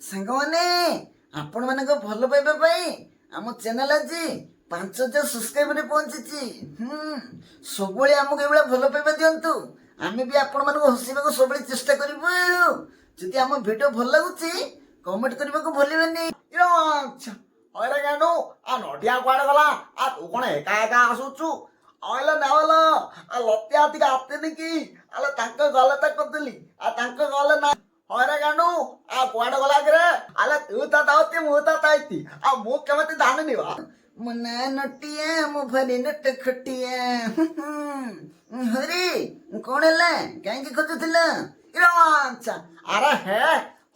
ସାଙ୍ଗମାନେ ଆପଣମାନଙ୍କ ଭଲ ପାଇବା ପାଇଁ ଆମ ଚ୍ୟାନେଲ ଆଜି 5,000 ସବସ୍କ୍ରାଇବରେ ପହଞ୍ଚିଛି। ସବୁବେଳେ ଆମକୁ ଏଇଭଳିଆ ଭଲ ପାଇବା ଦିଅନ୍ତୁ। ଆମେ ବି ଆପଣମାନଙ୍କୁ ହସିବାକୁ ସବୁବେଳେ ଚେଷ୍ଟା କରିବୁ। ଯଦି ଆମ ଭିଡ଼ିଓ ଭଲ ଲାଗୁଛି କମେଣ୍ଟ କରିବାକୁ ଭୁଲିବେନି। ଅଇଲେ କେନୁ ନଟିଆ କୁଆଡେ ଗଲା? ତୁ କଣ ଏକା ଏକା ଆସୁଛୁ? ଅଇଲେ ନେವಲ ଲତିଆ ଟିକେ ଆତେନି କି? ଆଲେ ତାଙ୍କ ଗଲେ ତ କରିଦେଲି ତାଙ୍କ ଗଲେ ନା ହଇରେ କେନୁ କୁଆଡେ ଗଲା କିରେ? ଆଲେ ତୁ ତ ତାଉତି ମୁଁ ତ ତାଇତି ମୁଁ କେମିତି ଜାଣିନି ବା? ମୋ ନାଁ ନଟିଆ, ମୋ ଭାରି ନଟ ଖଟିଆ। ହରି କଣ ହେଲା? କାହିଁକି ଖୋଜୁଥିଲ? ଆରେ ହେ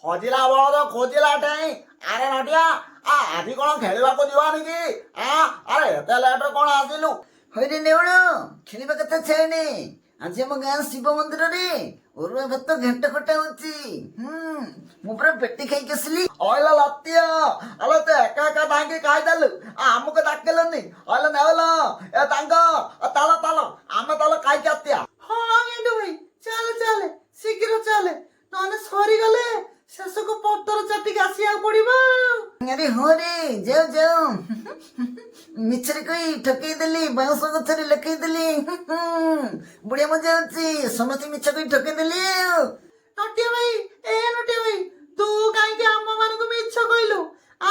ଖୋଜିଲା ବଳଦ ଖୋଜିଲା ଟାଇ। ଆରେ ନଟିଆ ଆଜି କଣ ଖେଳିବାକୁ ଯିବାନି କି? ଆରେ ଏତେ ଲେଟରେ କଣ ଆସିଲୁ? ହଇରେ ନେଉଳ, ଖେଳିବା କଥା ଛାଡେ। ଆଜି ଆମ ଗାଁ ଶିବ ମନ୍ଦିରରେ ଅରୁଆ ଭାତ ଘାଣ୍ଟ ଖଟା ହଉଛି। ମୁଁ ପୁରା ପେଟି ଖାଇକି ଆସିଲି। ଅଇଲେ ଲତିଆ ଆଲେ ତୁ ଏକା ଏକା ତାଙ୍କି ଖାଇଦେଲୁ ଆମକୁ ଡାକିଲୁନି? ଅଇଲେ ନେवल ଏ ତାଙ୍କ ତାଲ ତାଲ ଆମେ ତାଲ ଖାଇକି ଆସିଆ। ହଁ ଗେଣ୍ଡୁ ଭାଇ, ଚାଲେ ଚାଲେ ଶୀଘ୍ର ଚାଲେ, ନହେଲେ ସରିଗଲେ ଶେଷକୁ ପତର ଚାଟିକି ଆସିବାକୁ ପଡିବ। ଆରେ ହଁ ରେ, ଯାଉ ଯାଉ। ମିଛରେ କହି ଠକେଇ ଦେଲି, ବାଉଁଶ ଗଛରେ ଲେଖେଇ ଦେଲି। ବଢିଆ ମଜା ହଉଛି, ସମସ୍ତେ ମିଛ କହି ଠକେଇ ଦେଲି। ନଟିଆ ଭାଇ, ନଟିଆ ଭାଇ, ତୁ କାହିଁକି ଆମ ମାନଙ୍କୁ ମିଛ କହିଲୁ?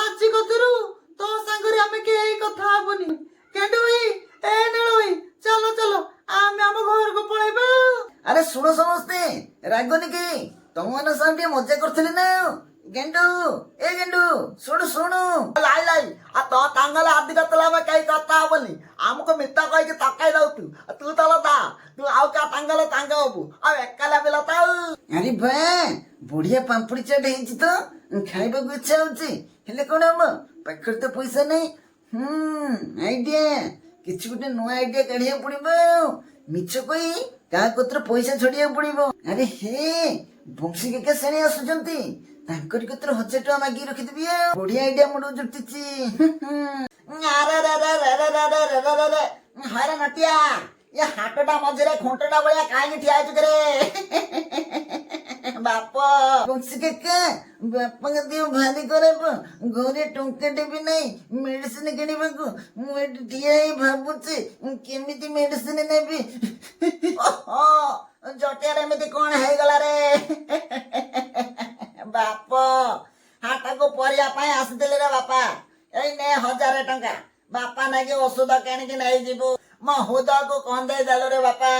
ଆଜି କତରୁ ତୋ ସାଙ୍ଗରେ ଆମେ କେହି କଥା ହବୁନି। ଗେଣ୍ଡୁ ଭାଇ, ନୀଳ ଭାଇ, ଚାଲ ଚାଲ ଆମେ ଆମ ଘରକୁ ପଳେଇବା। ଆରେ ଶୁଣ ସମସ୍ତେ, ରାଗନି କି? ତମମାନଙ୍କ ସାଙ୍ଗେ ଟିକେ ମଜା କରୁଥିଲି ନା। ଗେଣ୍ଡୁ, ଗେଣ୍ଡୁ ଶୁଣୁ ଶୁଣୁ। লাই লাই ତ ତାଙ୍ଗଲେ ଆଦି କତଲେ ଆମେ କେହି କଥା ହବନି। ଆମକୁ ମିତା କହିକି ତକାଇ ଦଉଛୁ। ତୁ ତଲ ତା ତୁ ଆଉ କା ତାଙ୍ଗଲେ ତାଙ୍ଗ ହବୁ ଏକାଲା ପିଲା ତା। ଆରେ ବା, ବଢିଆ ପାମ୍ପୁଡି ଚାଟ ହେଇଛି ତ, ଖାଇବାକୁ ଇଚ୍ଛା ହଉଛି। ହେଲେ କଣ ହବ, ପାଖରେ ତ ପଇସା ନାହିଁ। ଆଇଡିଆ, କିଛି ଗୋଟେ ନୂଆ ଆଇଡିଆ କାଢିବାକୁ ପଡିବ। ମିଛ କହି କାହା କତିରୁ ପଇସା ଛଡିବାକୁ ପଡିବ। ଆରେ ହେ, ବଂଶୀ କାକା ଶେଣୀ ଆସୁଛନ୍ତି, ତାଙ୍କରି କତିରୁ 1,000 ଟଙ୍କା ମାଗିକି ରଖିଦେବି। ଆଉ ବଢିଆ ଆଇଡିଆ ମୁଣ୍ଡ ଜୁଟିଛି। ହଇରେ ନଟିଆ, ଏ ହାଟଟା ମଝିରେ ଖୁଣ୍ଟଟା ଭଳିଆ କାହିଁକି ଠିଆ ହେଇଛୁ କିରେ? ବାପ, ବଂଶୀ କାକା, ବାପାଙ୍କ ଦେହ ଭାରି ଖରାପ, ଘରେ ଟଙ୍କାଟେ ବି ନାହିଁ ମେଡିସିନ କିଣିବାକୁ। ମୁଁ ଏଠି ଠିଆ ହେଇ ଭାବୁଛି କେମିତି ମେଡିସିନ ନେବି। ଜଟିଆରେ ଏମିତି କଣ ହେଇଗଲା ରେ? ବାପ, ହାଟକୁ ପରିବା ପାଇଁ ଆସିଥିଲେ ରେ ବାପା। ଏଇ ନେ 1,000 ଟଙ୍କା, ବାପା ନାଗି ଔଷଧ କିଣିକି ନେଇଯିବୁ। ମୋ ହୃଦୟକୁ କନ୍ଦେଇ ଦେଲୁ ରେ ବାପା।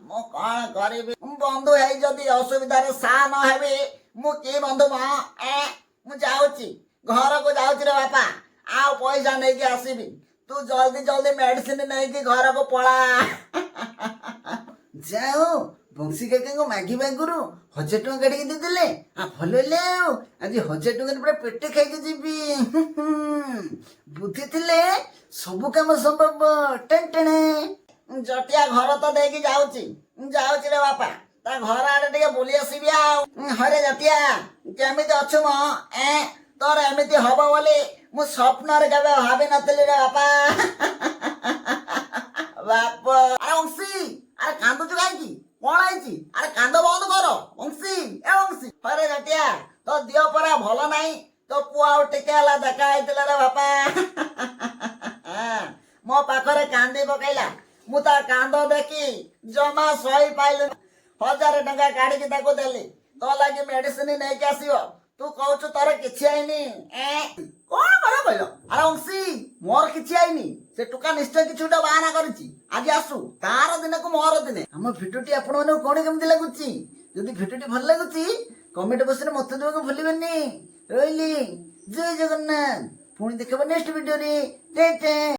ମୁଁ କଣ କରିବି? ବନ୍ଧୁ ହେଇ ଯଦି ଅସୁବିଧାରେ ସାହା ନ ହେବି, ମୁଁ କି ବନ୍ଧୁ ମ? ମୁଁ ଯାଉଛି, ଘରକୁ ଯାଉଛି ରେ ବାପା। ଆଉ ପଇସା ନେଇକି ଆସିବି। ତୁ ଜଲ୍ଦି ଜଲ୍ଦି ମେଡିସିନ ନେଇକି ଘରକୁ ପଳା। ଯାଉ, ବଂଶୀ କାକାଙ୍କୁ ମାଗିବା ଆଗରୁ 1,000 ଟଙ୍କା କାଢିକି ଦେଇଦେଲେ। ଭଲ ହେଲେ। ଆଉ ଆଜି 1,000 ଟଙ୍କାରେ ପୁରା ପେଟେ ଖାଇକି ଯିବି। ବୁଦ୍ଧି ଥିଲେ ସବୁ କାମ ସମ୍ଭବ। ଟେଣେ ଜଟିଆ ଘର ତ ଦେଇକି ଯାଉଛି ରେ ବାପା। ତା ଘର ଆଡେ ଟିକେ ବୁଲି ଆସିବି ଆଉ। ହରେ ଜଟିଆ, କେମିତି ଅଛୁ ମ? ତୋର ଏମିତି ହବ ବୋଲି ମୁଁ ସ୍ୱପ୍ନରେ କେବେ ଭାବି ନଥିଲି ରେ ବାପା। ବାପ, ଆରେ ବଂଶୀ, ଆରେ କାନ୍ଦୁଛୁ କାହିଁକି? କଣ ହେଇଛି? ଆରେ କାନ୍ଦ ବନ୍ଦ କର ବଂଶୀ। ବଂଶୀ, ହରେ ଜଟିଆ, ତୋ ଦିହ ପରା ଭଲ ନାହିଁ। ତୋ ପୁଅ ଆଉ ଟିକେ ହେଲା ଦେଖା ହେଇଥିଲା ରେ ବାପା। ମୋ ପାଖରେ କାନ୍ଦି ପକେଇଲା। ମୁଁ ତା କାନ୍ଦ ଦେଖି ଜମା ସହି ପାଇଲିନି। 1,000 ଟଙ୍କା କାଢିକି ତାକୁ ଦେଲି, ତୋ ଲାଗି ମେଡିସିନ ନେଇକି ଆସିବ। ତୁ କହୁଛୁ ତୋର କିଛି ହେଇନି। କଣ କର କହିଲ? ଆରେ ବଂଶୀ, ମୋର କିଛି ହେଇନି। ସେ ଟୁକା ନିଶ୍ଚୟ କିଛି ଗୋଟେ ବାହାନା କରିଛି। ଆଜି ଆସୁ, ତାର ଦିନକୁ ମୋର ଦିନେ। ଆମ ଭିଡିଓଟି ଆପଣମାନଙ୍କୁ କଣ କେମିତି ଲାଗୁଛି? ଯଦି ଭିଡିଓଟି ଭଲ ଲାଗୁଛି କମେଣ୍ଟ ବକ୍ସରେ ମତ ଦେବାକୁ ଭୁଲିବେନି। ରହିଲି, ଜୟ ଜଗନ୍ନାଥ। ପୁଣି ଦେଖାବା ନେକ୍ସଟ ଭିଡିଓରେ।